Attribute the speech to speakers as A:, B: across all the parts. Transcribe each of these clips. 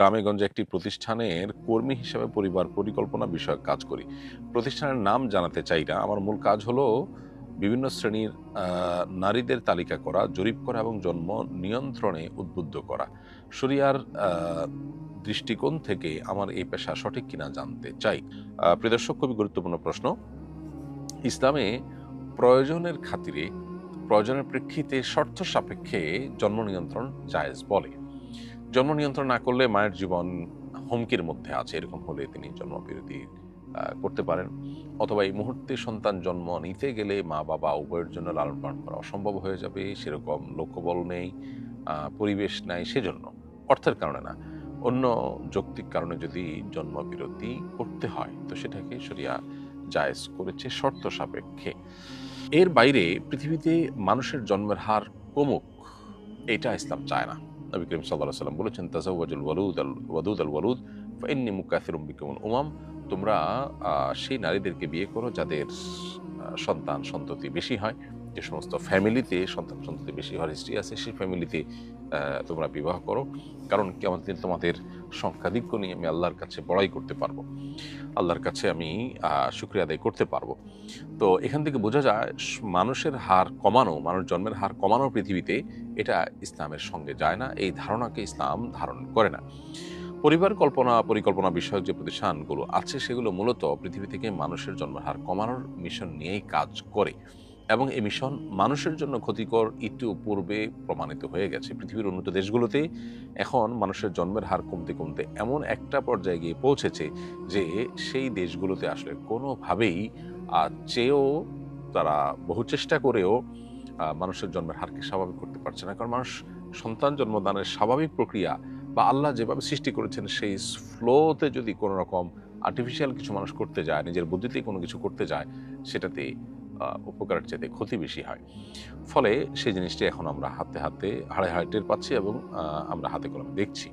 A: গ্রামেগঞ্জে একটি প্রতিষ্ঠানের কর্মী হিসেবে পরিবার পরিকল্পনা বিষয়ক কাজ করি। প্রতিষ্ঠানের নাম জানাতে চাই না। আমার মূল কাজ হলো বিভিন্ন শ্রেণীর নারীদের তালিকা করা, জরিপ করা এবং জন্ম নিয়ন্ত্রণে উদ্বুদ্ধ করা। শরিয়ার দৃষ্টিকোণ থেকে আমার এই পেশা সঠিক কিনা জানতে চাই। প্রিয় দর্শক, খুবই গুরুত্বপূর্ণ প্রশ্ন। ইসলামে প্রয়োজনের খাতিরে, প্রয়োজনের প্রেক্ষিতে শর্ত সাপেক্ষে জন্ম নিয়ন্ত্রণ জায়েজ বলে। জন্ম নিয়ন্ত্রণ না করলে মায়ের জীবন হুমকির মধ্যে আছে, এরকম হলে তিনি জন্মবিরতি করতে পারেন। অথবা এই মুহূর্তে সন্তান জন্ম নিতে গেলে মা বাবা উভয়ের জন্য লালন পালন করা অসম্ভব হয়ে যাবে, সেরকম লক্ষ্যবল নেই, পরিবেশ নাই, সেজন্য, অর্থের কারণে না, অন্য যৌক্তিক কারণে যদি জন্মবিরতি করতে হয় তো সেটাকে শরিয়া জায়েজ করেছে শর্ত সাপেক্ষে। এর বাইরে পৃথিবীতে মানুষের জন্মের হার কমুক, এটা ইসলাম চায় না। নবী করিম সাল্লাল্লাহু আলাইহি ওয়াসাল্লাম বলেছেন, তাজাওয়াজুল ওয়াদুদ ফাইন্নী মুকাসিরুম বিকুমুল উমাম। তোমরা সেই নারীদেরকে বিয়ে করো যাদের সন্তান সন্ততি বেশি হয়। যে সমস্ত ফ্যামিলিতে সন্তান সন্ততি বেশি হওয়ার হিস্ট্রি আছে, সেই ফ্যামিলিতে তোমরা বিবাহ করো, কারণ কিয়ামতের দিন তোমাদের সংখ্যাধিক্য নিয়ে আমি আল্লাহর কাছে বড়াই করতে পারবো, আল্লাহর কাছে আমি শুকরিয়া আদায় করতে পারবো। তো এখান থেকে বোঝা যায় মানুষের হার কমানো, মানুষ জন্মের হার কমানো পৃথিবীতে, এটা ইসলামের সঙ্গে যায় না, এই ধারণাকে ইসলাম ধারণ করে না। পরিকল্পনা বিষয়ক যে প্রতিষ্ঠানগুলো আছে সেগুলো মূলত পৃথিবী থেকে মানুষের জন্মের হার কমানোর মিশন নিয়েই কাজ করে, এবং এই মিশন মানুষের জন্য ক্ষতিকর একটু পূর্বে প্রমাণিত হয়ে গেছে। পৃথিবীর উন্নত দেশগুলোতে এখন মানুষের জন্মের হার কমতে কমতে এমন একটা পর্যায়ে গিয়ে পৌঁছেছে যে সেই দেশগুলোতে আসলে কোনোভাবেই চেয়েও, তারা বহু চেষ্টা করেও মানুষের জন্মের হারকে স্বাভাবিক করতে পারছে না। কারণ মানুষ সন্তান জন্মদানের স্বাভাবিক প্রক্রিয়া বা আল্লাহ যেভাবে সৃষ্টি করেছেন সেই ফ্লোতে যদি কোনো রকম আর্টিফিশিয়াল কিছু মানুষ করতে যায়, নিজের বুদ্ধিতেই কোনো কিছু করতে যায়, সেটাতে উপকারের চাইতে ক্ষতি বেশি হয়। ফলে সেই জিনিসটি এখন আমরা হাড়ে টের পাচ্ছি এবং আমরা হাতে কলমে দেখছি।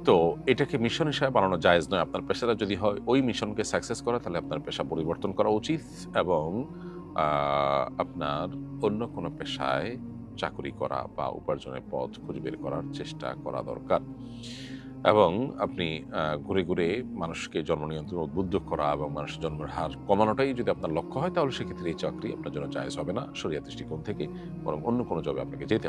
A: তো এটাকে মিশন হিসেবে বানানো জায়েজ নয়। আপনার পেশাটা যদি হয় ওই মিশনকে সাকসেস করা, তাহলে আপনার পেশা পরিবর্তন করা উচিত এবং আপনার অন্য কোনো পেশায় চাকরি করা বা উপার্জনের পথ খুঁজে বের করার চেষ্টা করা দরকার। এবং আপনি ঘুরে ঘুরে মানুষকে জন্ম নিয়ন্ত্রণে উদ্বুদ্ধ করা এবং মানুষের জন্মের হার কমানোটাই যদি আপনার লক্ষ্য হয়, তাহলে সেক্ষেত্রে এই চাকরি আপনার জন্য জায়েজ হবে না শরিয়াত দৃষ্টিকোণ থেকে, বরং অন্য কোনো জবে আপনাকে যেতে হবে।